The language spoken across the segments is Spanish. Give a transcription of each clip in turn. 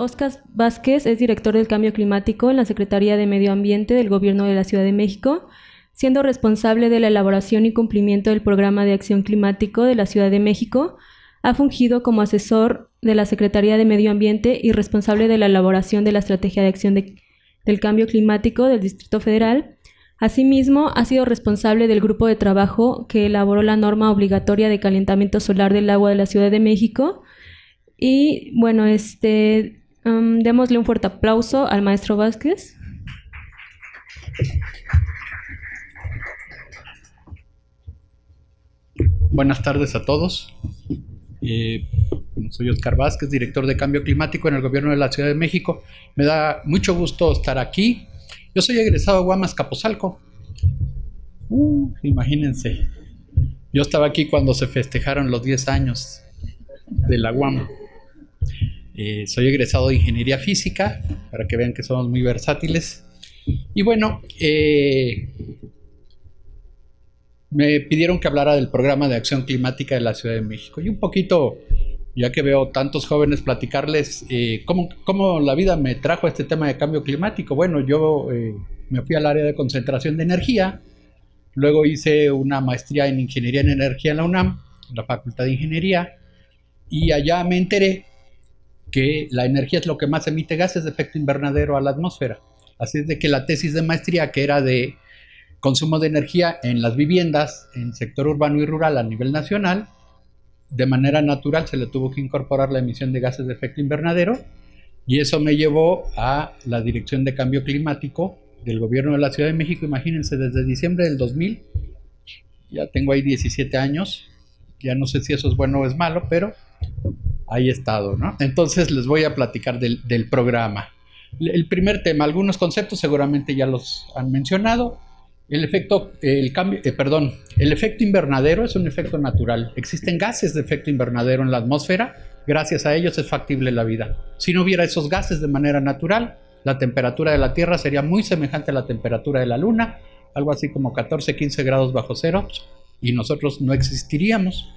Óscar Vázquez es director del Cambio Climático en la Secretaría de Medio Ambiente del Gobierno de la Ciudad de México, siendo responsable de la elaboración y cumplimiento del Programa de Acción Climático de la Ciudad de México. Ha fungido como asesor de la Secretaría de Medio Ambiente y responsable de la elaboración de la Estrategia de Acción del Cambio Climático del Distrito Federal. Asimismo, ha sido responsable del grupo de trabajo que elaboró la norma obligatoria de calentamiento solar del agua de la Ciudad de México. Y bueno, démosle un fuerte aplauso al maestro Vázquez. Buenas tardes a todos. Soy Óscar Vázquez, director de Cambio Climático en el Gobierno de la Ciudad de México. Me da mucho gusto estar aquí. Yo soy egresado de UAM Azcapotzalco. Imagínense. Yo estaba aquí cuando se festejaron los 10 años de la UAM. Soy egresado de Ingeniería Física, para que vean que somos muy versátiles. Y bueno, me pidieron que hablara del Programa de Acción Climática de la Ciudad de México. Y un poquito, ya que veo tantos jóvenes, platicarles cómo la vida me trajo a este tema de cambio climático. Bueno, yo me fui al área de concentración de energía, luego hice una maestría en Ingeniería en Energía en la UNAM, en la Facultad de Ingeniería, y allá me enteré que la energía es lo que más emite gases de efecto invernadero a la atmósfera. Así es de que la tesis de maestría, que era de consumo de energía en las viviendas, en sector urbano y rural a nivel nacional, de manera natural se le tuvo que incorporar la emisión de gases de efecto invernadero, y eso me llevó a la Dirección de Cambio Climático del Gobierno de la Ciudad de México. Imagínense, desde diciembre del 2000, ya tengo ahí 17 años, ya no sé si eso es bueno o es malo, pero ahí he estado, ¿no? Entonces les voy a platicar del programa. El primer tema, algunos conceptos seguramente ya los han mencionado. El efecto invernadero es un efecto natural. Existen gases de efecto invernadero en la atmósfera. Gracias a ellos es factible la vida. Si no hubiera esos gases de manera natural, la temperatura de la Tierra sería muy semejante a la temperatura de la Luna, algo así como 14-15 grados bajo cero, y nosotros no existiríamos.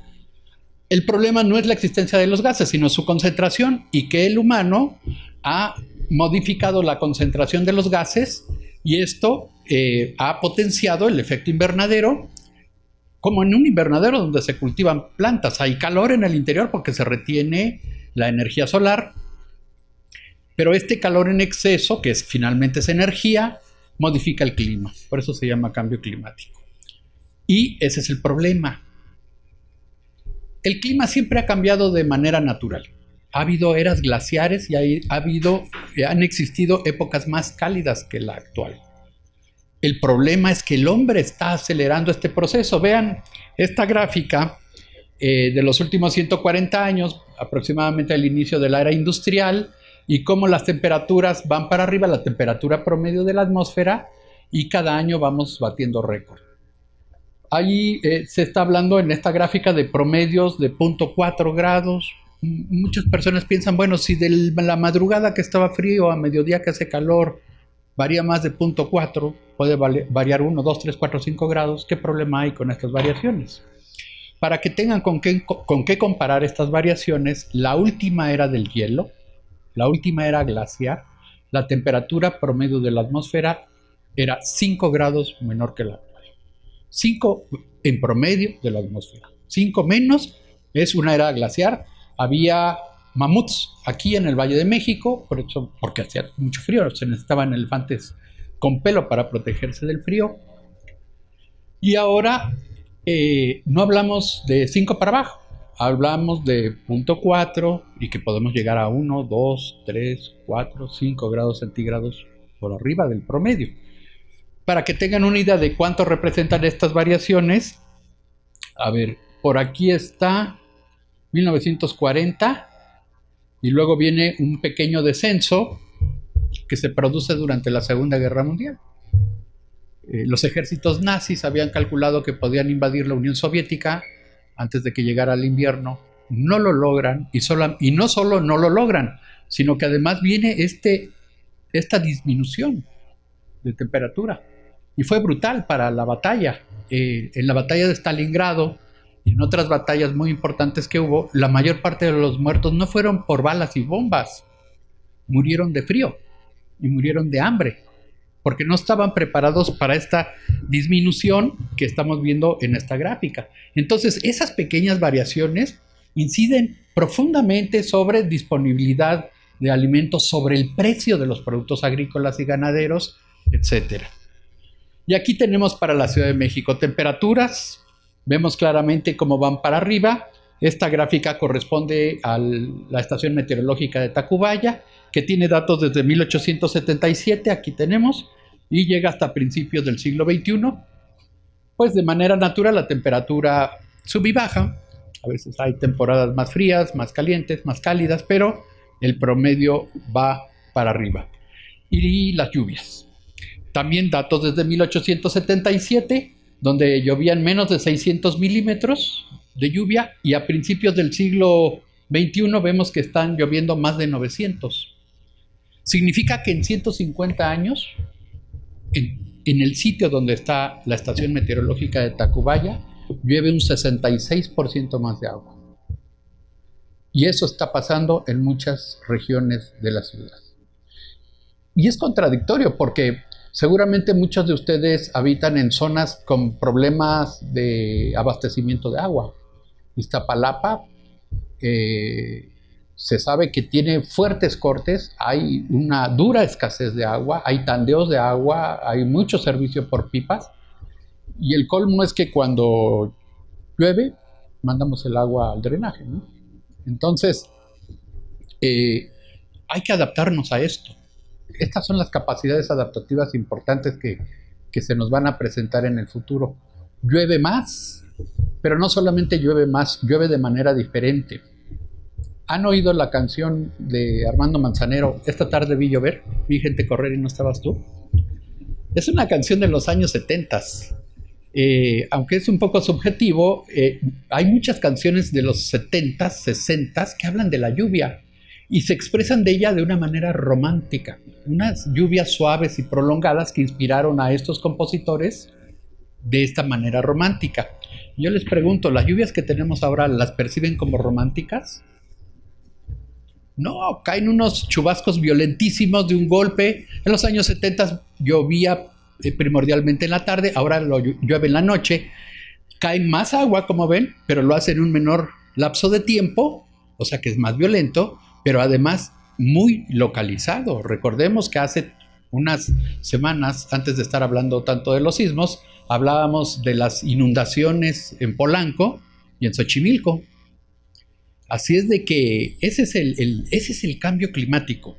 El problema no es la existencia de los gases, sino su concentración, y que el humano ha modificado la concentración de los gases, y esto ha potenciado el efecto invernadero, como en un invernadero donde se cultivan plantas. Hay calor en el interior porque se retiene la energía solar, pero este calor en exceso, que finalmente es energía, modifica el clima. Por eso se llama cambio climático. Y ese es el problema. El clima siempre ha cambiado de manera natural. Ha habido eras glaciares y han existido épocas más cálidas que la actual. El problema es que el hombre está acelerando este proceso. Vean esta gráfica de los últimos 140 años, aproximadamente al inicio de la era industrial, y cómo las temperaturas van para arriba, la temperatura promedio de la atmósfera, y cada año vamos batiendo récord. Ahí se está hablando en esta gráfica de promedios de 0.4 grados. Muchas personas piensan, bueno, si de la madrugada que estaba frío a mediodía que hace calor varía más de 0.4, puede variar 1, 2, 3, 4, 5 grados, ¿qué problema hay con estas variaciones? Para que tengan con qué comparar estas variaciones, la última era del hielo, la última era glaciar, la temperatura promedio de la atmósfera era 5 grados menor que la actual. 5 en promedio de la atmósfera. 5 menos es una era glaciar. Había mamuts aquí en el Valle de México, porque hacía mucho frío, se necesitaban elefantes con pelo para protegerse del frío. Y ahora no hablamos de 5 para abajo, hablamos de 0.4 y que podemos llegar a 1, 2, 3, 4, 5 grados centígrados por arriba del promedio. Para que tengan una idea de cuánto representan estas variaciones, a ver, por aquí está 1940 y luego viene un pequeño descenso que se produce durante la Segunda Guerra Mundial. Los ejércitos nazis habían calculado que podían invadir la Unión Soviética antes de que llegara el invierno. No lo logran, y no solo no lo logran, sino que además viene esta disminución de temperatura. Y fue brutal para la batalla. En la batalla de Stalingrado y en otras batallas muy importantes que hubo, la mayor parte de los muertos no fueron por balas y bombas, murieron de frío y murieron de hambre, porque no estaban preparados para esta disminución que estamos viendo en esta gráfica. Entonces, esas pequeñas variaciones inciden profundamente sobre disponibilidad de alimentos, sobre el precio de los productos agrícolas y ganaderos, etc. Y aquí tenemos para la Ciudad de México temperaturas, vemos claramente cómo van para arriba. Esta gráfica corresponde a la estación meteorológica de Tacubaya, que tiene datos desde 1877, aquí tenemos, y llega hasta principios del siglo XXI. Pues de manera natural la temperatura sube y baja, a veces hay temporadas más frías, más calientes, más cálidas, pero el promedio va para arriba. Y las lluvias. También datos desde 1877, donde llovían menos de 600 milímetros de lluvia, y a principios del siglo XXI vemos que están lloviendo más de 900. Significa que en 150 años, en el sitio donde está la estación meteorológica de Tacubaya, llueve un 66% más de agua. Y eso está pasando en muchas regiones de la ciudad. Y es contradictorio porque seguramente muchos de ustedes habitan en zonas con problemas de abastecimiento de agua. Iztapalapa se sabe que tiene fuertes cortes, hay una dura escasez de agua, hay tandeos de agua, hay mucho servicio por pipas, y el colmo es que cuando llueve mandamos el agua al drenaje, ¿no? Entonces hay que adaptarnos a esto. Estas son las capacidades adaptativas importantes que se nos van a presentar en el futuro. Llueve más, pero no solamente llueve más, llueve de manera diferente. ¿Han oído la canción de Armando Manzanero, Esta tarde vi llover, vi gente correr y no estabas tú? Es una canción de los años 70. Aunque es un poco subjetivo, hay muchas canciones de los 70, 60 que hablan de la lluvia y se expresan de ella de una manera romántica. Unas lluvias suaves y prolongadas que inspiraron a estos compositores de esta manera romántica. Yo les pregunto, ¿las lluvias que tenemos ahora las perciben como románticas? No, caen unos chubascos violentísimos de un golpe. En los años 70 llovía primordialmente en la tarde, ahora llueve en la noche. Cae más agua, como ven, pero lo hace en un menor lapso de tiempo, o sea que es más violento, pero además muy localizado. Recordemos que hace unas semanas, antes de estar hablando tanto de los sismos, hablábamos de las inundaciones en Polanco y en Xochimilco. Así es de que ese es el cambio climático.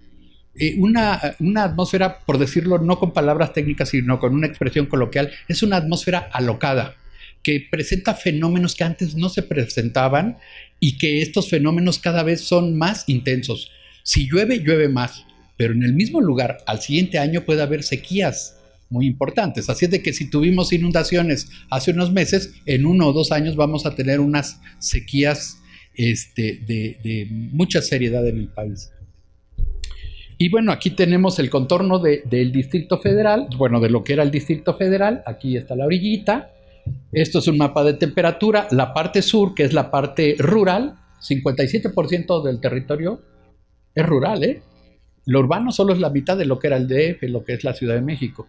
Una atmósfera, por decirlo no con palabras técnicas, sino con una expresión coloquial, es una atmósfera alocada, que presenta fenómenos que antes no se presentaban y que estos fenómenos cada vez son más intensos. Si llueve, llueve más, pero en el mismo lugar, al siguiente año puede haber sequías muy importantes. Así es de que si tuvimos inundaciones hace unos meses, en 1 o 2 años vamos a tener unas sequías de mucha seriedad en el país. Y bueno, aquí tenemos el contorno del Distrito Federal, bueno, de lo que era el Distrito Federal. Aquí está la orillita. Esto es un mapa de temperatura. La parte sur, que es la parte rural, 57% del territorio es rural, ¿eh? Lo urbano solo es la mitad de lo que era el DF, lo que es la Ciudad de México.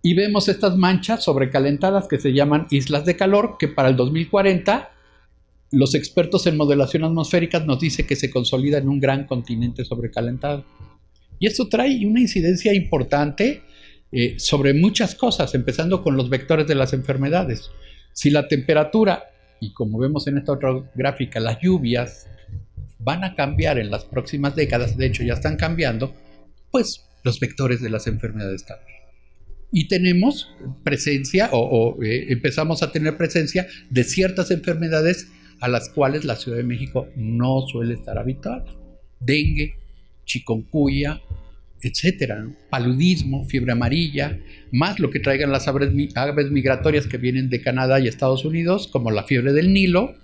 Y vemos estas manchas sobrecalentadas que se llaman islas de calor, que para el 2040 los expertos en modelación atmosférica nos dicen que se consolida en un gran continente sobrecalentado. Y esto trae una incidencia importante sobre muchas cosas, empezando con los vectores de las enfermedades. Si la temperatura, y como vemos en esta otra gráfica, las lluvias van a cambiar en las próximas décadas, de hecho ya están cambiando, pues los vectores de las enfermedades también. Y tenemos presencia, empezamos a tener presencia de ciertas enfermedades a las cuales la Ciudad de México no suele estar habituada. Dengue, chikungunya, etcétera, ¿no? Paludismo, fiebre amarilla, más lo que traigan las aves migratorias que vienen de Canadá y Estados Unidos, como la fiebre del Nilo,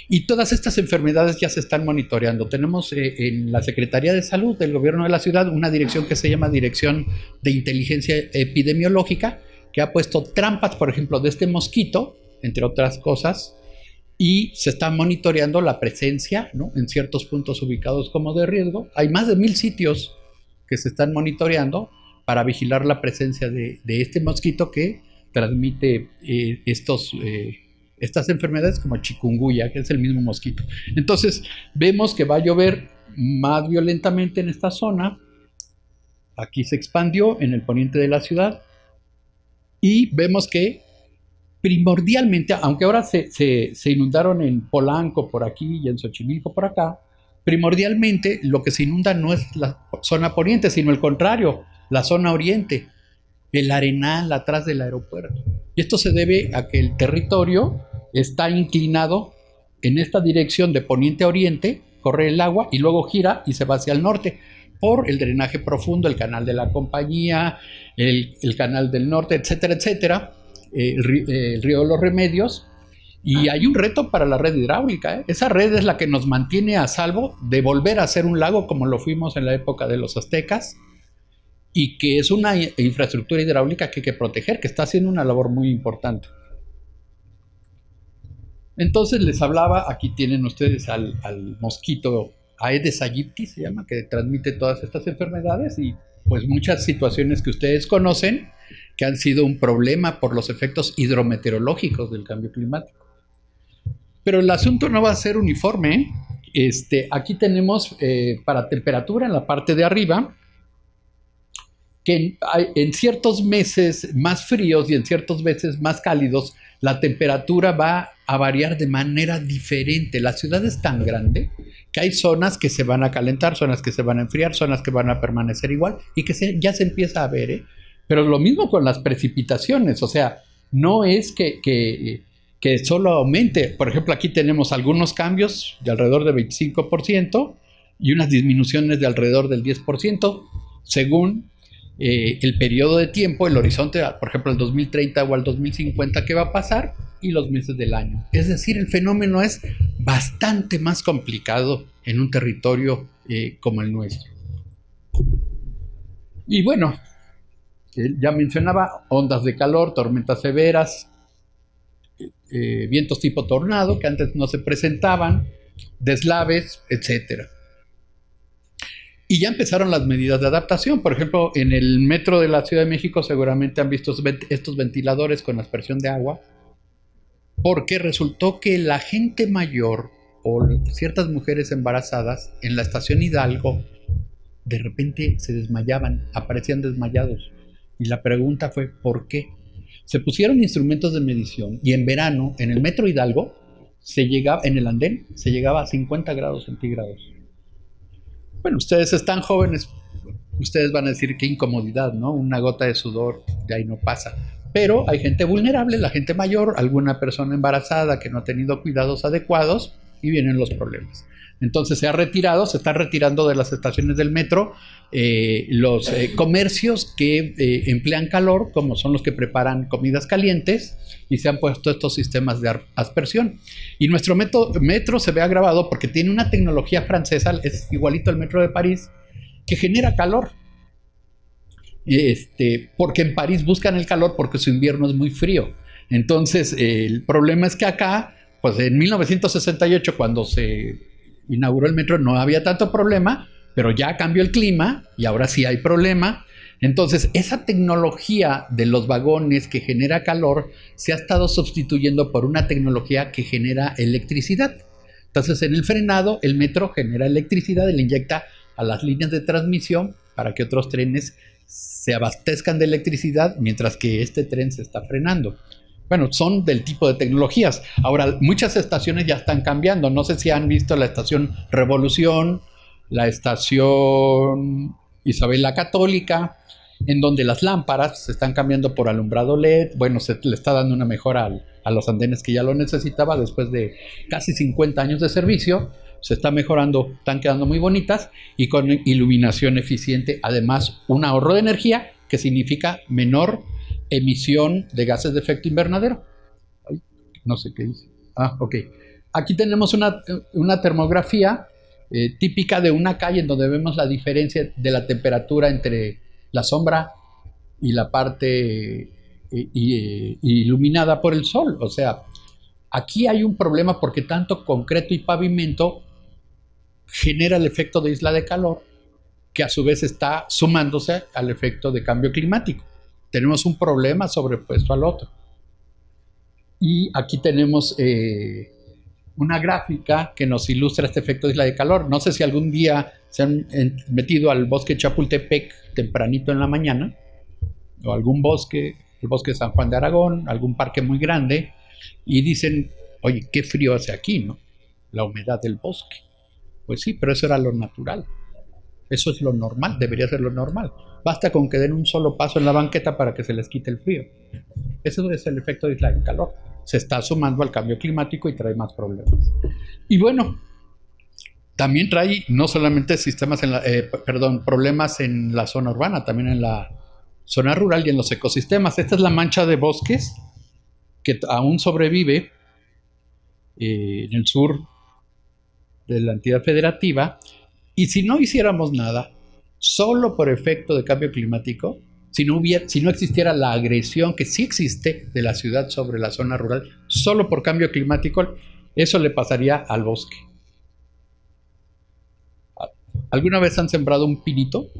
y todas estas enfermedades ya se están monitoreando. Tenemos en la Secretaría de Salud del Gobierno de la Ciudad una dirección que se llama Dirección de Inteligencia Epidemiológica, que ha puesto trampas, por ejemplo, de este mosquito, entre otras cosas, y se está monitoreando la presencia, ¿no?, en ciertos puntos ubicados como de riesgo. Hay más de 1000 sitios que se están monitoreando para vigilar la presencia de este mosquito que transmite estas enfermedades como chikungunya, que es el mismo mosquito. Entonces vemos que va a llover más violentamente en esta zona. Aquí se expandió en el poniente de la ciudad y vemos que primordialmente, aunque ahora se inundaron en Polanco por aquí y en Xochimilco por acá, primordialmente lo que se inunda no es la zona poniente, sino el contrario, la zona oriente, el Arenal atrás del aeropuerto. Y esto se debe a que el territorio está inclinado en esta dirección de poniente a oriente, corre el agua y luego gira y se va hacia el norte por el drenaje profundo, el canal de la Compañía, el canal del norte, etcétera, etcétera, el río de los Remedios. Y hay un reto para la red hidráulica, ¿eh? Esa red es la que nos mantiene a salvo de volver a ser un lago como lo fuimos en la época de los aztecas, y que es una infraestructura hidráulica que hay que proteger, que está haciendo una labor muy importante. Entonces les hablaba, aquí tienen ustedes al mosquito Aedes aegypti, se llama, que transmite todas estas enfermedades y pues muchas situaciones que ustedes conocen que han sido un problema por los efectos hidrometeorológicos del cambio climático. Pero el asunto no va a ser uniforme, ¿eh? Aquí tenemos para temperatura en la parte de arriba, que en ciertos meses más fríos y en ciertos meses más cálidos, la temperatura va a variar de manera diferente. La ciudad es tan grande que hay zonas que se van a calentar, zonas que se van a enfriar, zonas que van a permanecer igual y que ya se empieza a ver, ¿eh? Pero lo mismo con las precipitaciones, o sea, no es que solo aumente. Por ejemplo, aquí tenemos algunos cambios de alrededor del 25% y unas disminuciones de alrededor del 10% según el periodo de tiempo, el horizonte, por ejemplo, el 2030 o al 2050, ¿qué va a pasar? Y los meses del año. Es decir, el fenómeno es bastante más complicado en un territorio como el nuestro. Y bueno, ya mencionaba ondas de calor, tormentas severas, vientos tipo tornado que antes no se presentaban, deslaves, etcétera. Y ya empezaron las medidas de adaptación. Por ejemplo, en el metro de la Ciudad de México seguramente han visto estos ventiladores con aspersión de agua, porque resultó que la gente mayor o ciertas mujeres embarazadas en la estación Hidalgo de repente se desmayaban, aparecían desmayados. Y la pregunta fue, ¿por qué? Se pusieron instrumentos de medición y en verano, en el metro Hidalgo, en el andén, se llegaba a 50 grados centígrados. Bueno, ustedes están jóvenes, ustedes van a decir qué incomodidad, ¿no? Una gota de sudor, de ahí no pasa. Pero hay gente vulnerable, la gente mayor, alguna persona embarazada que no ha tenido cuidados adecuados y vienen los problemas. Entonces se están retirando de las estaciones del metro los comercios que emplean calor, como son los que preparan comidas calientes, y se han puesto estos sistemas de aspersión. Y nuestro metro se ve agravado porque tiene una tecnología francesa, es igualito al metro de París, que genera calor. Porque en París buscan el calor porque su invierno es muy frío. Entonces el problema es que acá, pues en 1968, cuando se inauguró el metro, no había tanto problema, pero ya cambió el clima y ahora sí hay problema. Entonces esa tecnología de los vagones que genera calor se ha estado sustituyendo por una tecnología que genera electricidad. Entonces en el frenado el metro genera electricidad y le inyecta a las líneas de transmisión para que otros trenes se abastezcan de electricidad mientras que este tren se está frenando. Bueno, son del tipo de tecnologías. Ahora, muchas estaciones ya están cambiando. No sé si han visto la estación Revolución, la estación Isabel la Católica, en donde las lámparas se están cambiando por alumbrado LED. Bueno, se le está dando una mejora a los andenes que ya lo necesitaba después de casi 50 años de servicio. Se está mejorando, están quedando muy bonitas y con iluminación eficiente. Además, un ahorro de energía que significa menor emisión de gases de efecto invernadero. Ay, no sé qué dice. Ok. Aquí tenemos una termografía típica de una calle en donde vemos la diferencia de la temperatura entre la sombra y la parte iluminada por el sol. O sea, aquí hay un problema porque tanto concreto y pavimento genera el efecto de isla de calor que a su vez está sumándose al efecto de cambio climático. Tenemos un problema sobrepuesto al otro. Y aquí tenemos una gráfica que nos ilustra este efecto de isla de calor. No sé si algún día se han metido al bosque Chapultepec tempranito en la mañana, o algún bosque, el bosque de San Juan de Aragón, algún parque muy grande, y dicen, oye, qué frío hace aquí, ¿no? La humedad del bosque. Pues sí, pero eso era lo natural. Eso es lo normal, debería ser lo normal. Basta con que den un solo paso en la banqueta para que se les quite el frío. Eso es el efecto de isla de calor. Se está sumando al cambio climático y trae más problemas. Y bueno, también trae no solamente problemas en la zona urbana, también en la zona rural y en los ecosistemas. Esta es la mancha de bosques que aún sobrevive en el sur de la entidad federativa. Y si no hiciéramos nada, solo por efecto de cambio climático, si no existiera la agresión que sí existe de la ciudad sobre la zona rural, solo por cambio climático, eso le pasaría al bosque. ¿Alguna vez han sembrado un pinito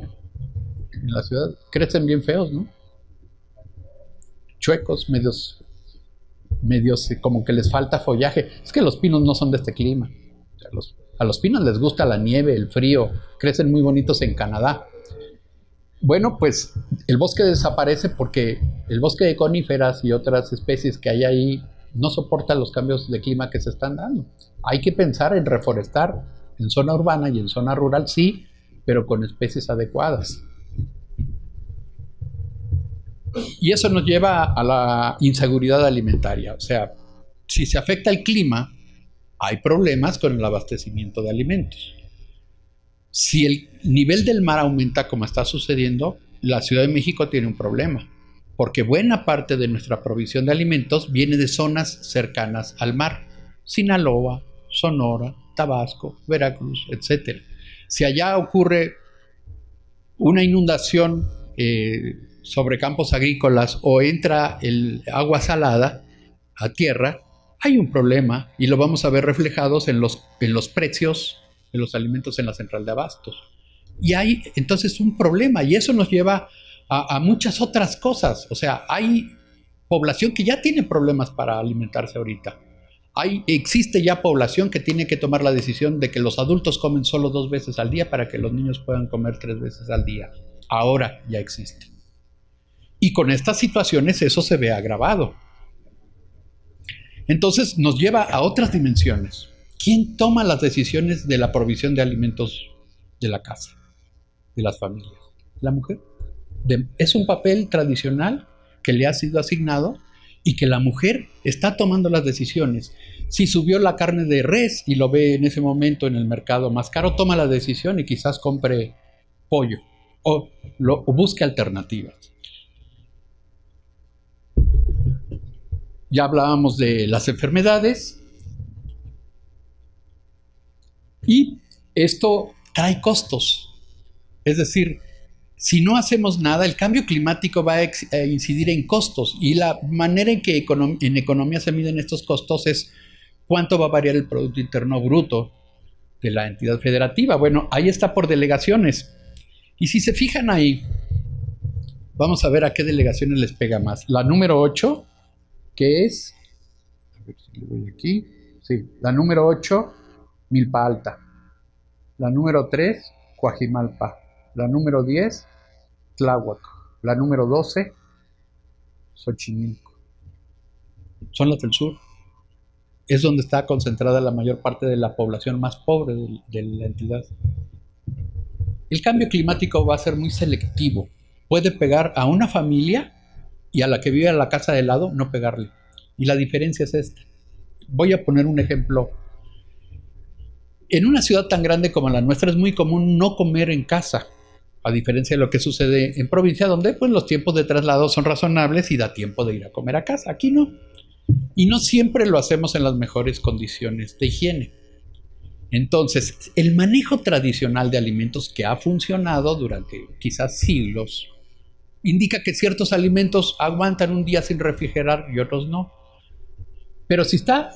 en la ciudad? Crecen bien feos, ¿no? Chuecos, medios como que les falta follaje. Es que los pinos no son de este clima. A los pinos les gusta la nieve, el frío, crecen muy bonitos en Canadá. Bueno, pues el bosque desaparece porque el bosque de coníferas y otras especies que hay ahí no soportan los cambios de clima que se están dando. Hay que pensar en reforestar en zona urbana y en zona rural, sí, pero con especies adecuadas. Y eso nos lleva a la inseguridad alimentaria. O sea, si se afecta el clima, hay problemas con el abastecimiento de alimentos. Si el nivel del mar aumenta como está sucediendo, la Ciudad de México tiene un problema, porque buena parte de nuestra provisión de alimentos viene de zonas cercanas al mar. Sinaloa, Sonora, Tabasco, Veracruz, etc. Si allá ocurre una inundación sobre campos agrícolas o entra el agua salada a tierra, hay un problema y lo vamos a ver reflejados en los precios de los alimentos en la central de abastos. Y hay entonces un problema y eso nos lleva a muchas otras cosas. O sea, hay población que ya tiene problemas para alimentarse ahorita. Existe ya población que tiene que tomar la decisión de que los adultos comen solo 2 veces al día para que los niños puedan comer 3 veces al día. Ahora ya existe. Y con estas situaciones eso se ve agravado. Entonces nos lleva a otras dimensiones. ¿Quién toma las decisiones de la provisión de alimentos de la casa, de las familias? La mujer. Es un papel tradicional que le ha sido asignado y que la mujer está tomando las decisiones. Si subió la carne de res y lo ve en ese momento en el mercado más caro, toma la decisión y quizás compre pollo o busque alternativas. Ya hablábamos de las enfermedades y esto trae costos. Es decir, si no hacemos nada, el cambio climático va a incidir en costos y la manera en que en economía se miden estos costos es cuánto va a variar el Producto Interno Bruto de la entidad federativa. Bueno, ahí está por delegaciones. Y si se fijan ahí, vamos a ver a qué delegaciones les pega más. La número 8, que es, a ver si le voy aquí, sí, la número 8, Milpa Alta. La número 3, Coajimalpa. La número 10, Tláhuac. La número 12, Xochimilco. Son las del sur. Es donde está concentrada la mayor parte de la población más pobre de la entidad. El cambio climático va a ser muy selectivo. Puede pegar a una familia y a la que vive en la casa de lado no pegarle. Y la diferencia es esta. Voy a poner un ejemplo. En una ciudad tan grande como la nuestra es muy común no comer en casa, a diferencia de lo que sucede en provincia, donde pues, los tiempos de traslado son razonables y da tiempo de ir a comer a casa. Aquí no. Y no siempre lo hacemos en las mejores condiciones de higiene. Entonces, el manejo tradicional de alimentos que ha funcionado durante quizás siglos indica que ciertos alimentos aguantan un día sin refrigerar y otros no. Pero si está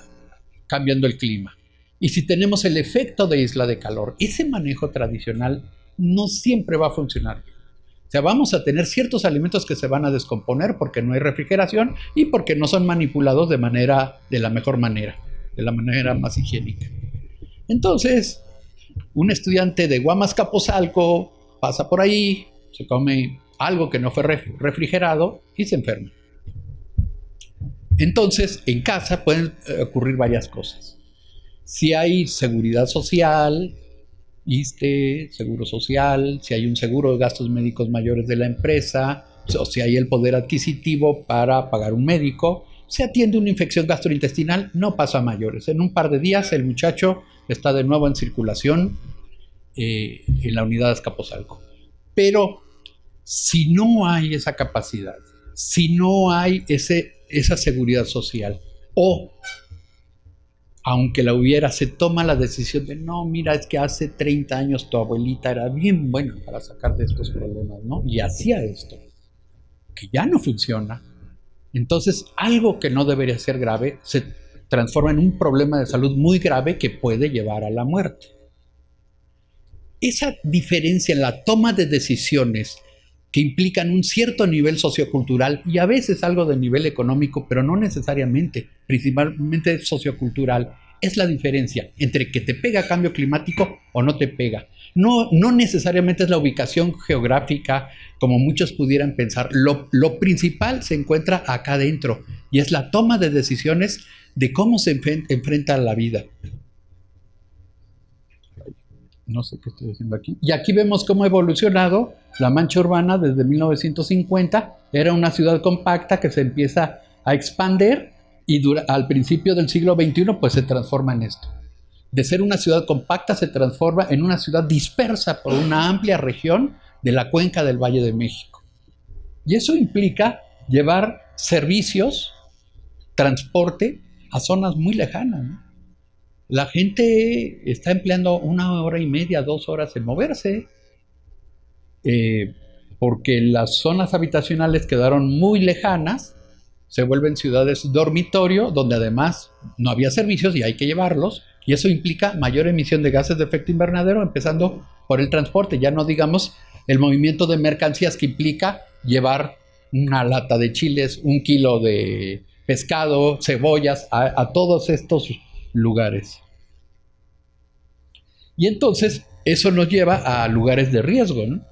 cambiando el clima y si tenemos el efecto de isla de calor, ese manejo tradicional no siempre va a funcionar bien. O sea, vamos a tener ciertos alimentos que se van a descomponer porque no hay refrigeración y porque no son manipulados de la mejor manera, de la manera más higiénica. Entonces, un estudiante de Guamas-Capozalco pasa por ahí, se come algo que no fue refrigerado y se enferma. Entonces, en casa pueden ocurrir varias cosas. Si hay seguridad social, ISSSTE, seguro social, si hay un seguro de gastos médicos mayores de la empresa, o si hay el poder adquisitivo para pagar un médico, se atiende una infección gastrointestinal, no pasa a mayores. En un par de días el muchacho está de nuevo en circulación en la unidad de Azcapotzalco. Pero si no hay esa capacidad, si no hay esa seguridad social, o aunque la hubiera, se toma la decisión de no, mira, es que hace 30 años tu abuelita era bien buena para sacar de estos problemas, ¿no? Y hacía esto, que ya no funciona. Entonces, algo que no debería ser grave se transforma en un problema de salud muy grave que puede llevar a la muerte. Esa diferencia en la toma de decisiones que implican un cierto nivel sociocultural y a veces algo de nivel económico, pero no necesariamente, principalmente sociocultural, es la diferencia entre que te pega cambio climático o no te pega. No necesariamente es la ubicación geográfica, como muchos pudieran pensar. Lo principal se encuentra acá adentro y es la toma de decisiones de cómo se enfrenta a la vida. No sé qué estoy haciendo aquí. Y aquí vemos cómo ha evolucionado la mancha urbana desde 1950. Era una ciudad compacta que se empieza a expandir y al principio del siglo XXI pues se transforma en esto. De ser una ciudad compacta se transforma en una ciudad dispersa por una amplia región de la cuenca del Valle de México. Y eso implica llevar servicios, transporte a zonas muy lejanas, ¿no? La gente está empleando 1 hora y media, 2 horas en moverse, porque las zonas habitacionales quedaron muy lejanas, se vuelven ciudades dormitorio, donde además no había servicios y hay que llevarlos, y eso implica mayor emisión de gases de efecto invernadero, empezando por el transporte, ya no digamos el movimiento de mercancías que implica llevar una lata de chiles, 1 kilo de pescado, cebollas, a todos estos lugares. Y entonces eso nos lleva a lugares de riesgo, ¿no?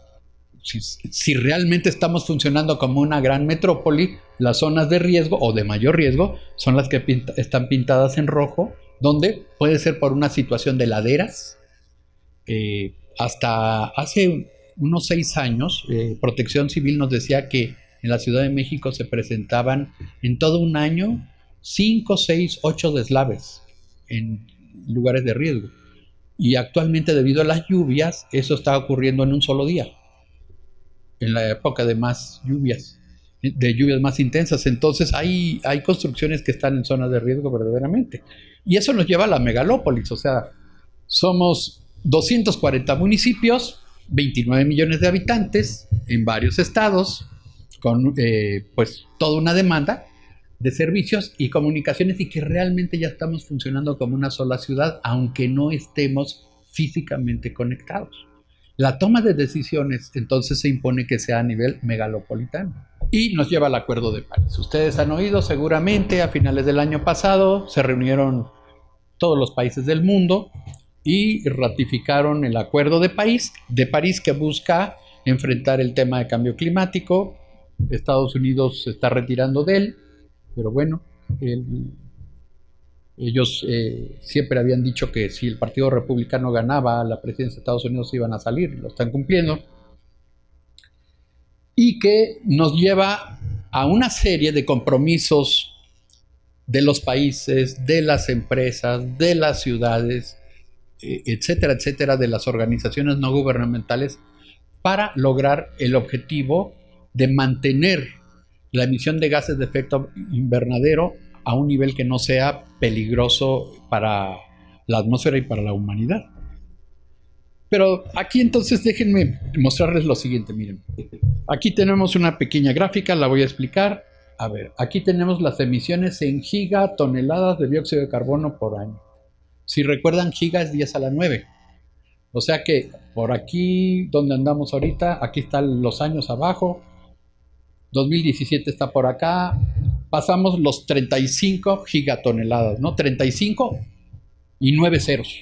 Si realmente estamos funcionando como una gran metrópoli, las zonas de riesgo o de mayor riesgo son las que están pintadas en rojo, donde puede ser por una situación de laderas. Hasta hace unos 6 años, Protección Civil nos decía que en la Ciudad de México se presentaban en todo un año 5, 6, 8 deslaves en lugares de riesgo. Y actualmente, debido a las lluvias, eso está ocurriendo en un solo día, en la época de más lluvias, de lluvias más intensas. Entonces hay construcciones que están en zonas de riesgo verdaderamente. Y eso nos lleva a la megalópolis, o sea, somos 240 municipios, 29 millones de habitantes en varios estados, con pues toda una demanda de servicios y comunicaciones, y que realmente ya estamos funcionando como una sola ciudad, aunque no estemos físicamente conectados. La toma de decisiones entonces se impone que sea a nivel megalopolitano. Y nos lleva al Acuerdo de París. Ustedes han oído seguramente, a finales del año pasado se reunieron todos los países del mundo y ratificaron el Acuerdo de París que busca enfrentar el tema de cambio climático. Estados Unidos se está retirando de él, pero bueno, ellos siempre habían dicho que si el Partido Republicano ganaba la presidencia de Estados Unidos iban a salir, lo están cumpliendo. Y que nos lleva a una serie de compromisos de los países, de las empresas, de las ciudades, etcétera, etcétera, de las organizaciones no gubernamentales, para lograr el objetivo de mantener la emisión de gases de efecto invernadero a un nivel que no sea peligroso para la atmósfera y para la humanidad. Pero aquí entonces déjenme mostrarles lo siguiente, miren. Aquí tenemos una pequeña gráfica, la voy a explicar. A ver, aquí tenemos las emisiones en gigatoneladas de dióxido de carbono por año. Si recuerdan, giga es 10 a la 9. O sea que por aquí donde andamos ahorita, aquí están los años abajo, 2017 está por acá, pasamos los 35 gigatoneladas, ¿no? 35 y 9 ceros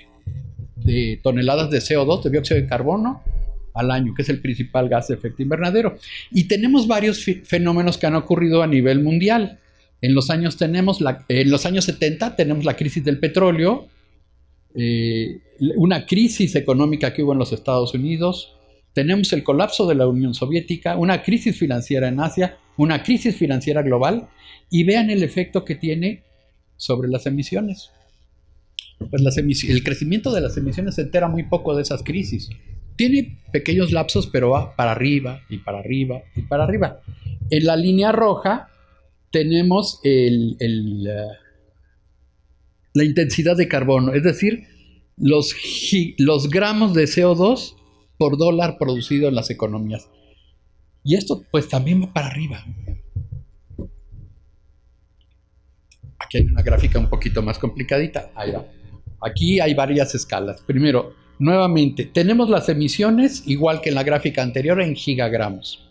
de toneladas de CO2, de dióxido de carbono, al año, que es el principal gas de efecto invernadero. Y tenemos varios fenómenos que han ocurrido a nivel mundial. En los años 70 tenemos la crisis del petróleo, una crisis económica que hubo en los Estados Unidos, tenemos el colapso de la Unión Soviética, una crisis financiera en Asia, una crisis financiera global, y vean el efecto que tiene sobre las emisiones. Pues el crecimiento de las emisiones se entera muy poco de esas crisis. Tiene pequeños lapsos, pero va para arriba y para arriba y para arriba. En la línea roja tenemos la intensidad de carbono, es decir, los gramos de CO2 por dólar producido en las economías. Y esto pues también va para arriba. Aquí hay una gráfica un poquito más complicadita. Ahí va. Aquí hay varias escalas. Primero, nuevamente, tenemos las emisiones, igual que en la gráfica anterior, en gigagramos.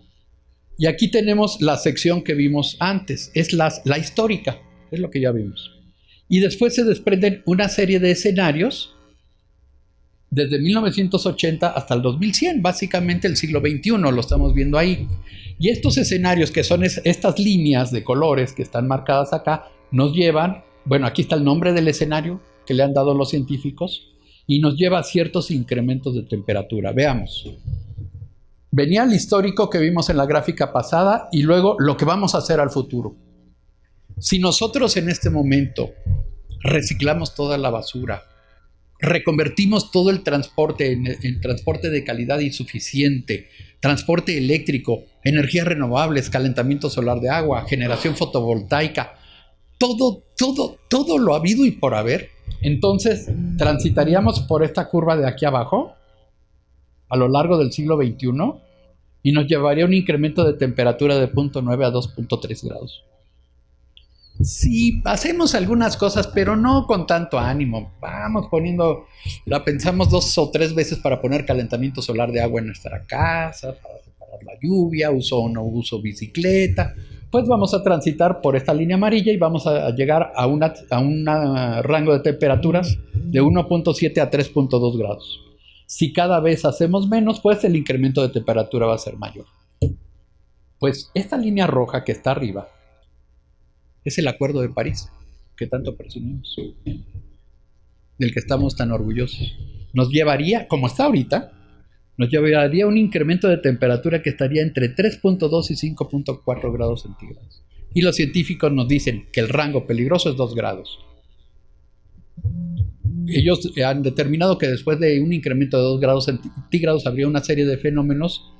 Y aquí tenemos la sección que vimos antes, es la histórica, es lo que ya vimos. Y después se desprenden una serie de escenarios desde 1980 hasta el 2100, básicamente el siglo XXI, lo estamos viendo ahí. Y estos escenarios, que son estas líneas de colores que están marcadas acá, nos llevan, bueno, aquí está el nombre del escenario que le han dado los científicos, y nos lleva a ciertos incrementos de temperatura. Veamos. Venía el histórico que vimos en la gráfica pasada y luego lo que vamos a hacer al futuro. Si nosotros en este momento reciclamos toda la basura, reconvertimos todo el transporte en transporte de calidad y suficiente, transporte eléctrico, energías renovables, calentamiento solar de agua, generación fotovoltaica, todo lo habido y por haber, entonces transitaríamos por esta curva de aquí abajo a lo largo del siglo XXI y nos llevaría a un incremento de temperatura de 0.9 a 2.3 grados. Sí, hacemos algunas cosas, pero no con tanto ánimo. Vamos la pensamos 2 o 3 veces para poner calentamiento solar de agua en nuestra casa, para separar la lluvia, uso o no uso bicicleta. Pues vamos a transitar por esta línea amarilla y vamos a llegar a un rango de temperaturas de 1.7 a 3.2 grados. Si cada vez hacemos menos, pues el incremento de temperatura va a ser mayor. Pues esta línea roja que está arriba es el Acuerdo de París, que tanto presumimos, del que estamos tan orgullosos. Nos llevaría, como está ahorita, nos llevaría a un incremento de temperatura que estaría entre 3.2 y 5.4 grados centígrados. Y los científicos nos dicen que el rango peligroso es 2 grados. Ellos han determinado que después de un incremento de 2 grados centígrados habría una serie de fenómenos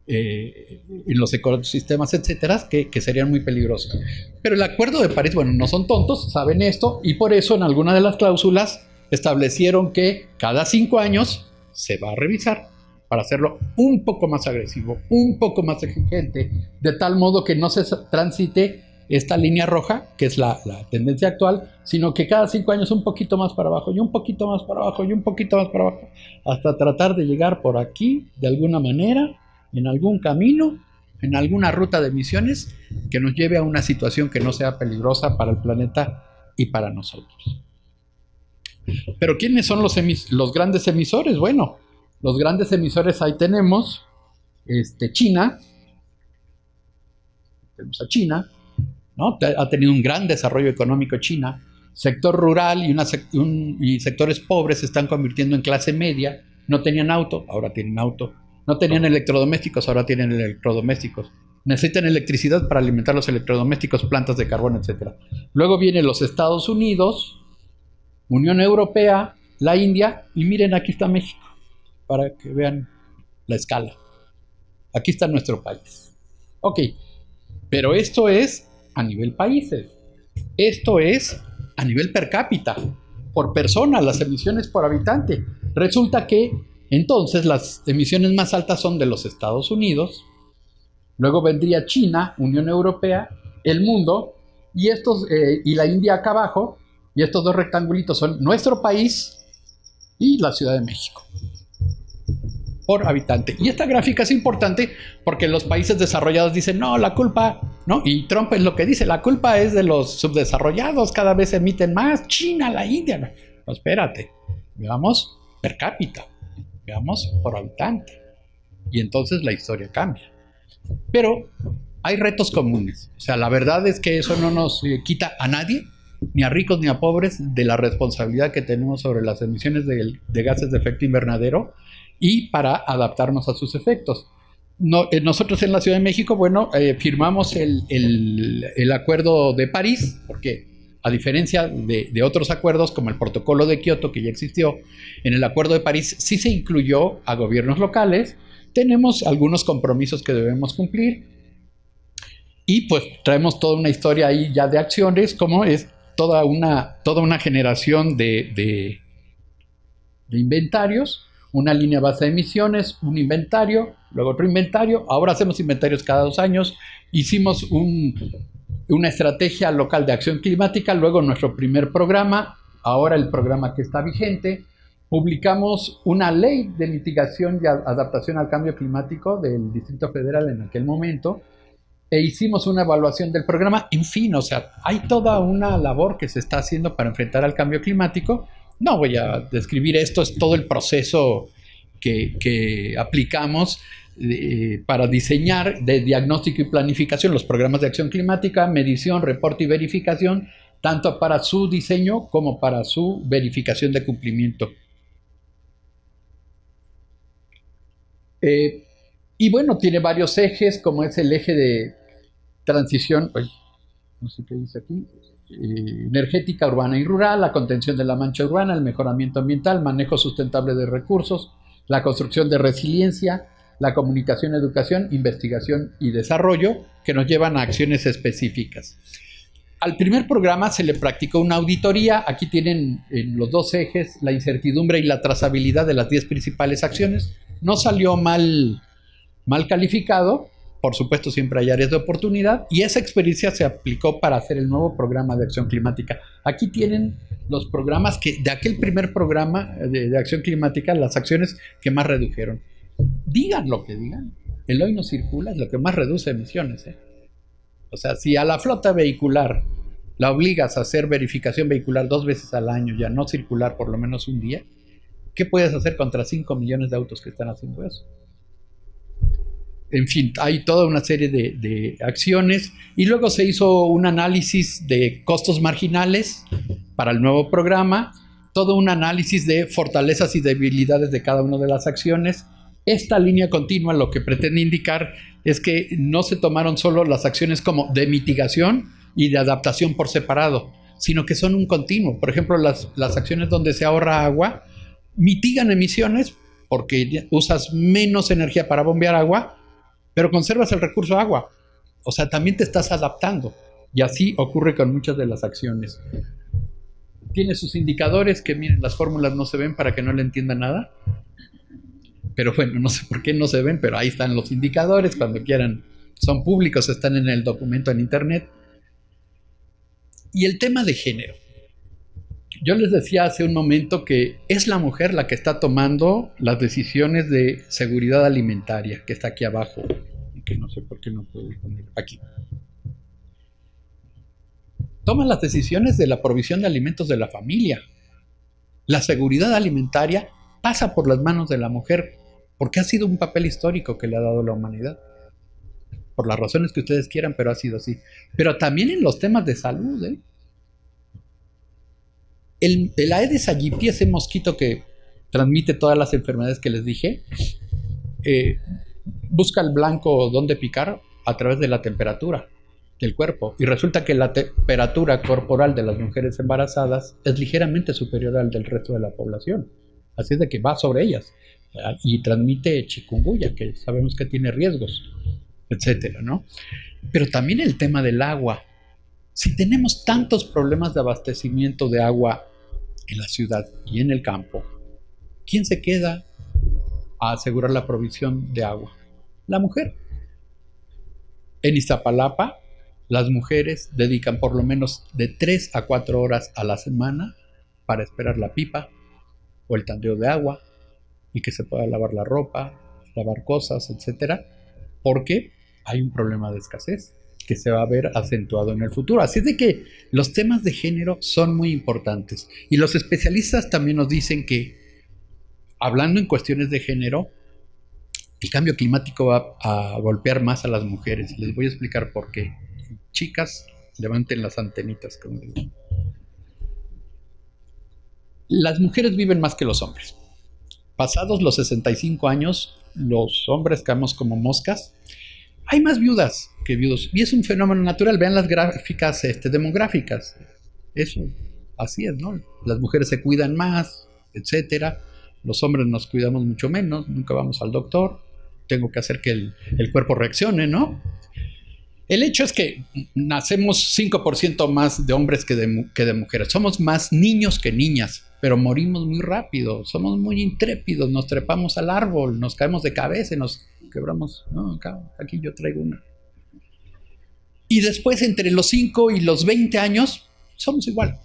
en los ecosistemas, etcétera, que serían muy peligrosos. Pero el Acuerdo de París, bueno, no son tontos, saben esto, y por eso en alguna de las cláusulas establecieron que cada 5 años se va a revisar para hacerlo un poco más agresivo, un poco más exigente, de tal modo que no se transite esta línea roja, que es la tendencia actual, sino que cada 5 años un poquito más para abajo, y un poquito más para abajo, y un poquito más para abajo, hasta tratar de llegar por aquí, de alguna manera, en algún camino, en alguna ruta de emisiones, que nos lleve a una situación que no sea peligrosa para el planeta y para nosotros. Pero ¿quiénes son los grandes emisores? Bueno, los grandes emisores ahí tenemos China. Tenemos a China, ¿no? Ha tenido un gran desarrollo económico China. Sector rural y sectores pobres se están convirtiendo en clase media. No tenían auto, ahora tienen auto. No tenían electrodomésticos, ahora tienen electrodomésticos. Necesitan electricidad para alimentar los electrodomésticos, plantas de carbón, etc. Luego vienen los Estados Unidos, Unión Europea, la India, y miren, aquí está México, para que vean la escala. Aquí está nuestro país. Ok, pero esto es a nivel países. Esto es a nivel per cápita, por persona, las emisiones por habitante. Resulta que entonces las emisiones más altas son de los Estados Unidos, luego vendría China, Unión Europea, el mundo, y la India acá abajo, y estos dos rectangulitos son nuestro país y la Ciudad de México. por habitante. Y esta gráfica es importante porque los países desarrollados dicen, no, la culpa, ¿no? Y Trump es lo que dice, la culpa es de los subdesarrollados, cada vez emiten más, China, la India. No, espérate, veamos per cápita, veamos por habitante. Y entonces la historia cambia. Pero hay retos comunes. O sea, la verdad es que eso no nos quita a nadie, ni a ricos ni a pobres, de la responsabilidad que tenemos sobre las emisiones de gases de efecto invernadero y para adaptarnos a sus efectos. Nosotros en la Ciudad de México, bueno, firmamos el Acuerdo de París, porque a diferencia de otros acuerdos como el Protocolo de Kioto, que ya existió, en el Acuerdo de París sí se incluyó a gobiernos locales. Tenemos algunos compromisos que debemos cumplir y pues traemos toda una historia ahí ya de acciones, como es toda una generación de inventarios, una línea base de emisiones, un inventario, luego otro inventario. Ahora hacemos inventarios cada 2 años. Hicimos una estrategia local de acción climática, luego nuestro primer programa, ahora el programa que está vigente. Publicamos una ley de mitigación y adaptación al cambio climático del Distrito Federal en aquel momento, e hicimos una evaluación del programa. En fin, o sea, hay toda una labor que se está haciendo para enfrentar al cambio climático. No voy a describir esto, es todo el proceso que aplicamos para diseñar de diagnóstico y planificación los programas de acción climática, medición, reporte y verificación, tanto para su diseño como para su verificación de cumplimiento. Y bueno, tiene varios ejes, como es el eje de transición, no sé qué dice aquí, energética urbana y rural, la contención de la mancha urbana, el mejoramiento ambiental, manejo sustentable de recursos, la construcción de resiliencia, la comunicación, educación, investigación y desarrollo, que nos llevan a acciones específicas. Al primer programa se le practicó una auditoría. Aquí tienen en los 2 ejes la incertidumbre y la trazabilidad de las 10 principales acciones. No salió mal calificado. Por supuesto, siempre hay áreas de oportunidad, y esa experiencia se aplicó para hacer el nuevo programa de acción climática. Aquí tienen los programas de aquel primer programa de acción climática, las acciones que más redujeron. Digan lo que digan, el hoy no circula es lo que más reduce emisiones. O sea, si a la flota vehicular la obligas a hacer verificación vehicular 2 veces al año y a no circular por lo menos un día, ¿qué puedes hacer contra 5 millones de autos que están haciendo eso? En fin, hay toda una serie de acciones, y luego se hizo un análisis de costos marginales para el nuevo programa, todo un análisis de fortalezas y debilidades de cada una de las acciones. Esta línea continua lo que pretende indicar es que no se tomaron solo las acciones como de mitigación y de adaptación por separado, sino que son un continuo. Por ejemplo, las acciones donde se ahorra agua mitigan emisiones porque usas menos energía para bombear agua, pero conservas el recurso agua. O sea, también te estás adaptando. Y así ocurre con muchas de las acciones. Tiene sus indicadores que, miren, las fórmulas no se ven para que no le entienda nada. Pero bueno, no sé por qué no se ven, pero ahí están los indicadores. Cuando quieran, son públicos, están en el documento en internet. Y el tema de género. Yo les decía hace un momento que es la mujer la que está tomando las decisiones de seguridad alimentaria, que está aquí abajo, y que no sé por qué no puedo poner aquí. Toma las decisiones de la provisión de alimentos de la familia. La seguridad alimentaria pasa por las manos de la mujer, porque ha sido un papel histórico que le ha dado la humanidad. Por las razones que ustedes quieran, pero ha sido así. Pero también en los temas de salud, El Aedes aegypti, ese mosquito que transmite todas las enfermedades que les dije, busca el blanco donde picar a través de la temperatura del cuerpo. Y resulta que la temperatura corporal de las mujeres embarazadas es ligeramente superior al del resto de la población. Así es de que va sobre ellas, ¿verdad? Y transmite chikungunya, que sabemos que tiene riesgos, etcétera, ¿no? Pero también el tema del agua. Si tenemos tantos problemas de abastecimiento de agua en la ciudad y en el campo, ¿quién se queda a asegurar la provisión de agua? La mujer. En Iztapalapa, las mujeres dedican por lo menos de 3 a 4 horas a la semana para esperar la pipa o el tandeo de agua. y que se pueda lavar la ropa, lavar cosas, etcétera, porque hay un problema de escasez que se va a ver acentuado en el futuro. Así es de que los temas de género son muy importantes. Y los especialistas también nos dicen que, hablando en cuestiones de género, el cambio climático va a golpear más a las mujeres. Les voy a explicar por qué. Chicas, levanten las antenitas, como digo. Las mujeres viven más que los hombres. Pasados los 65 años, los hombres caemos como moscas. Hay más viudas que viudos, y es un fenómeno natural. Vean las gráficas demográficas. Eso, así es, ¿no? Las mujeres se cuidan más, etcétera. Los hombres nos cuidamos mucho menos, nunca vamos al doctor. Tengo que hacer que el cuerpo reaccione, ¿no? El hecho es que nacemos 5% más de hombres que de mujeres. Somos más niños que niñas, pero morimos muy rápido. Somos muy intrépidos, nos trepamos al árbol, nos caemos de cabeza y nos quebramos. No, aquí yo traigo una. Y después, entre los 5 y los 20 años, somos igual.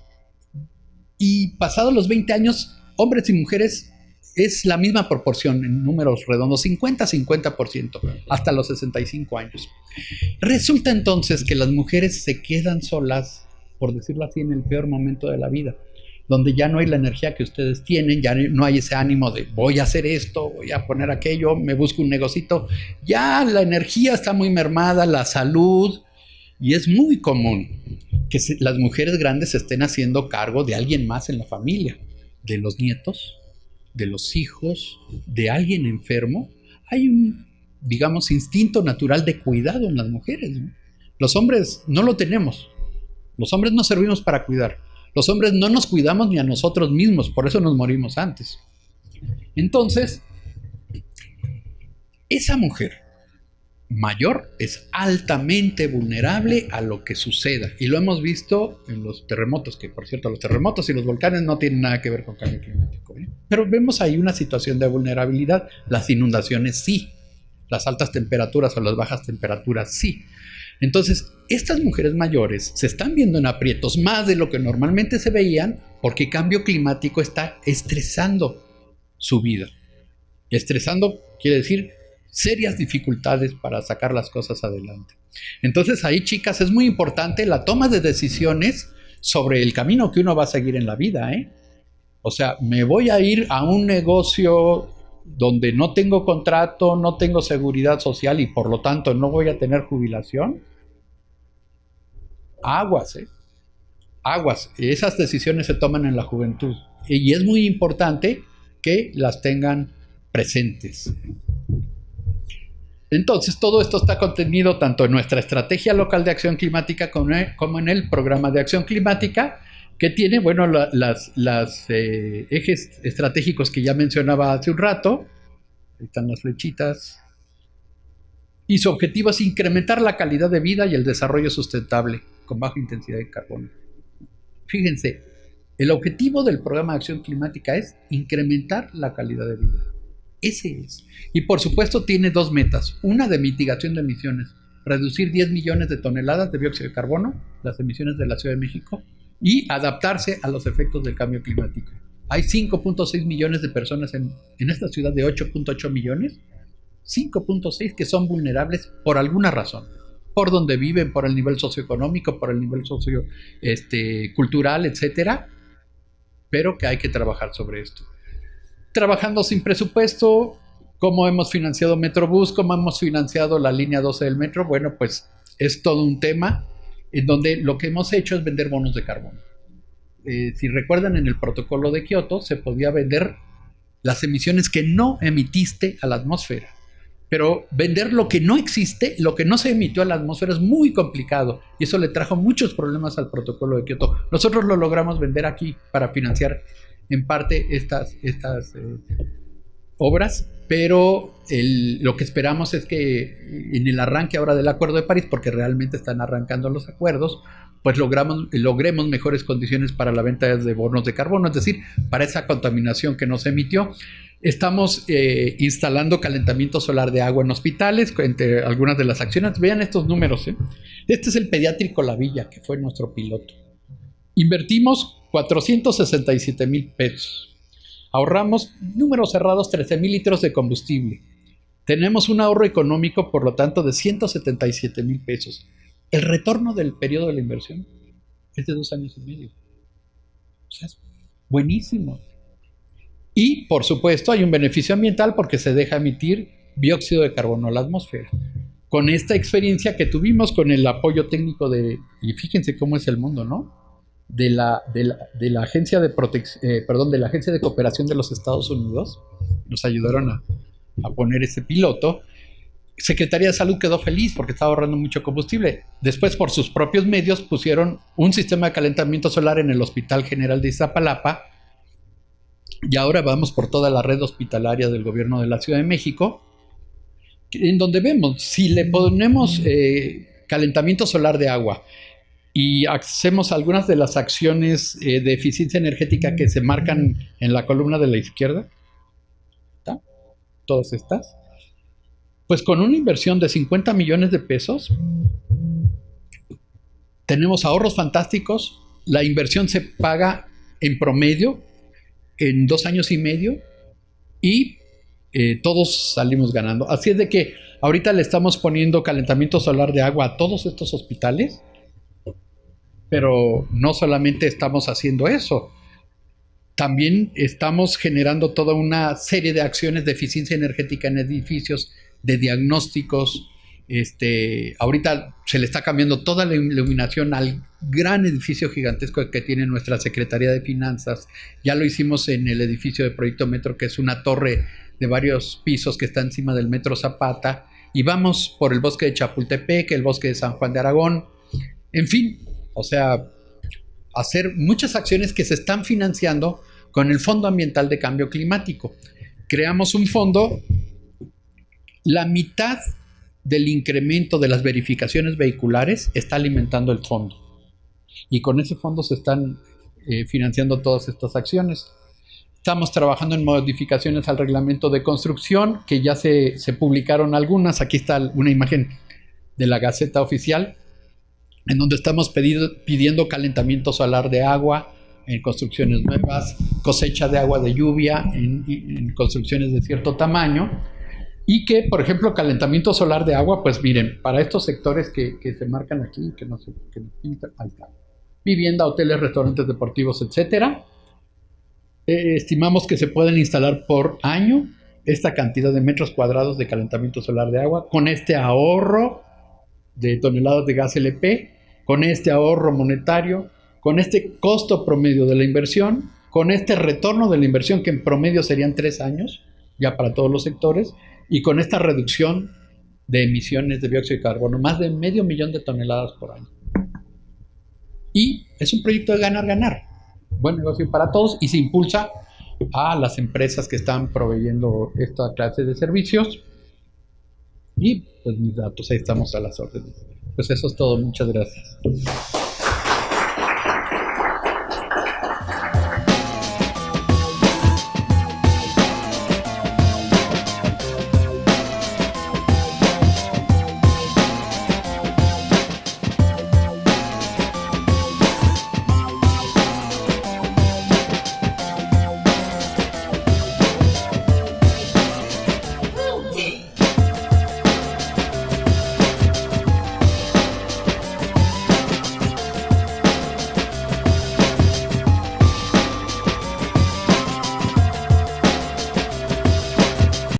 Y pasados los 20 años, hombres y mujeres es la misma proporción en números redondos, 50-50%, hasta los 65 años. Resulta entonces que las mujeres se quedan solas, por decirlo así, en el peor momento de la vida, donde ya no hay la energía que ustedes tienen, ya no hay ese ánimo de voy a hacer esto, voy a poner aquello, me busco un negocito. Ya la energía está muy mermada, la salud, y es muy común que las mujeres grandes se estén haciendo cargo de alguien más en la familia, de los nietos, de los hijos, de alguien enfermo. Hay un, digamos, instinto natural de cuidado en las mujeres, ¿no? Los hombres no lo tenemos. Los hombres no servimos para cuidar. Los hombres no nos cuidamos ni a nosotros mismos, por eso nos morimos antes. Entonces, esa mujer mayor es altamente vulnerable a lo que suceda. Y lo hemos visto en los terremotos, que por cierto, los terremotos y los volcanes no tienen nada que ver con cambio climático, ¿eh? Pero vemos ahí una situación de vulnerabilidad. Las inundaciones sí. Las altas temperaturas o las bajas temperaturas sí. Entonces, estas mujeres mayores se están viendo en aprietos más de lo que normalmente se veían, porque el cambio climático está estresando su vida. Estresando quiere decir serias dificultades para sacar las cosas adelante. Entonces ahí, chicas, es muy importante la toma de decisiones sobre el camino que uno va a seguir en la vida, ¿eh? O sea, me voy a ir a un negocio donde no tengo contrato, no tengo seguridad social y por lo tanto no voy a tener jubilación. Aguas, ¿eh? Aguas. Esas decisiones se toman en la juventud y es muy importante que las tengan presentes. Entonces, todo esto está contenido tanto en nuestra estrategia local de acción climática como en el programa de acción climática, que tiene, bueno, las ejes estratégicos que ya mencionaba hace un rato. Ahí están las flechitas. Y su objetivo es incrementar la calidad de vida y el desarrollo sustentable con baja intensidad de carbono. Fíjense, el objetivo del programa de acción climática es incrementar la calidad de vida. Ese es. Y por supuesto tiene dos metas. Una de mitigación de emisiones. Reducir 10 millones de toneladas de dióxido de carbono, las emisiones de la Ciudad de México, y adaptarse a los efectos del cambio climático. Hay 5.6 millones de personas en esta ciudad de 8.8 millones. 5.6 que son vulnerables por alguna razón. Por donde viven, por el nivel socioeconómico, por el nivel cultural, etcétera. Pero que hay que trabajar sobre esto. Trabajando sin presupuesto, cómo hemos financiado Metrobús, cómo hemos financiado la línea 12 del metro, bueno, pues es todo un tema en donde lo que hemos hecho es vender bonos de carbono. Si recuerdan, en el protocolo de Kioto se podía vender las emisiones que no emitiste a la atmósfera, pero vender lo que no existe, lo que no se emitió a la atmósfera es muy complicado y eso le trajo muchos problemas al protocolo de Kioto. Nosotros lo logramos vender aquí para financiar en parte estas obras, pero lo que esperamos es que en el arranque ahora del Acuerdo de París, porque realmente están arrancando los acuerdos, pues logremos mejores condiciones para la venta de bonos de carbono, es decir, para esa contaminación que no se emitió. Estamos instalando calentamiento solar de agua en hospitales, entre algunas de las acciones. Vean estos números, ¿eh? Este es el pediátrico La Villa, que fue nuestro piloto. Invertimos 467,000 pesos. Ahorramos, números cerrados, 13,000 litros de combustible. Tenemos un ahorro económico, por lo tanto, de 177,000 pesos. El retorno del periodo de la inversión es de 2 años y medio. O sea, es buenísimo. Y, por supuesto, hay un beneficio ambiental porque se deja emitir dióxido de carbono a la atmósfera. Con esta experiencia que tuvimos, con el apoyo técnico y fíjense cómo es el mundo, ¿no? De la Agencia de de la Agencia de Cooperación de los Estados Unidos, nos ayudaron a poner ese piloto. Secretaría de Salud quedó feliz porque estaba ahorrando mucho combustible. Después, por sus propios medios, pusieron un sistema de calentamiento solar en el Hospital General de Iztapalapa, y ahora vamos por toda la red hospitalaria del gobierno de la Ciudad de México, en donde vemos, si le ponemos calentamiento solar de agua y hacemos algunas de las acciones de eficiencia energética que se marcan en la columna de la izquierda, ¿está? Todas estas, pues con una inversión de 50 millones de pesos, tenemos ahorros fantásticos. La inversión se paga en promedio en 2 años y medio y todos salimos ganando. Así es de que ahorita le estamos poniendo calentamiento solar de agua a todos estos hospitales, pero no solamente estamos haciendo eso, también estamos generando toda una serie de acciones de eficiencia energética en edificios, de diagnósticos. Ahorita se le está cambiando toda la iluminación al gran edificio gigantesco que tiene nuestra Secretaría de Finanzas. Ya lo hicimos en el edificio de Proyecto Metro, que es una torre de varios pisos que está encima del Metro Zapata, y vamos por el bosque de Chapultepec, el bosque de San Juan de Aragón, en fin, o sea, hacer muchas acciones que se están financiando con el Fondo Ambiental de Cambio Climático. Creamos un fondo, la mitad del incremento de las verificaciones vehiculares está alimentando el fondo, y con ese fondo se están financiando todas estas acciones. Estamos trabajando en modificaciones al reglamento de construcción, que ya se publicaron algunas. Aquí está una imagen de la Gaceta Oficial, en donde estamos pidiendo calentamiento solar de agua en construcciones nuevas, cosecha de agua de lluvia en construcciones de cierto tamaño, y que, por ejemplo, calentamiento solar de agua, pues miren, para estos sectores que se marcan aquí, que no sé, que nos pintan, ahí está, vivienda, hoteles, restaurantes deportivos, etcétera. Estimamos que se pueden instalar por año esta cantidad de metros cuadrados de calentamiento solar de agua, con este ahorro de toneladas de gas LP, con este ahorro monetario, con este costo promedio de la inversión, con este retorno de la inversión, que en promedio serían 3 años, ya para todos los sectores, y con esta reducción de emisiones de dióxido de carbono, más de 500,000 de toneladas por año. Y es un proyecto de ganar-ganar. Buen negocio para todos, y se impulsa a las empresas que están proveyendo esta clase de servicios. Y pues mis datos, ahí estamos a las órdenes. Pues eso es todo, muchas gracias.